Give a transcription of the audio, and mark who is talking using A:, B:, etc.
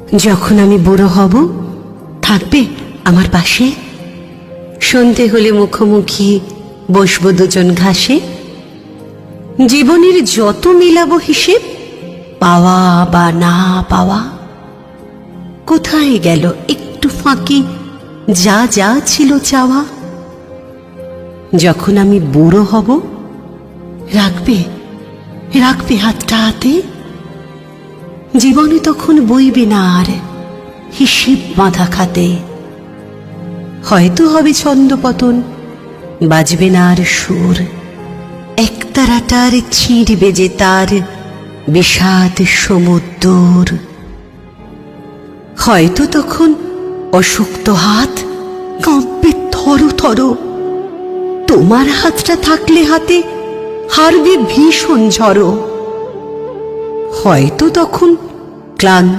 A: যখন আমি বুড়ো হব থাকবে আমার পাশে, সন্ধে হলে মুখোমুখি বসবো দুজন ঘাসে। জীবনের যত মিলাবো হিসেব, পাওয়া বা না পাওয়া, কোথায় গেল একটু ফাঁকি যা যা ছিল চাওয়া। যখন আমি বুড়ো হব রাখবে রাখবে হাতটা হাতে, জীবনে তখন বইবে না আর হিসেব বাঁধা খাতে। হয়তো হবে ছন্দপতন, বাজবে না আর সুর, একতারাটার ছিঁড়বে যে তার বিষাদ সমুদ্র। হয়তো তখন অশক্ত হাত কাঁপবে থর থর, তোমার হাতটা থাকলে হাতে হারবে ভীষণ ঝড়। হয়তো তখন ক্লান্ত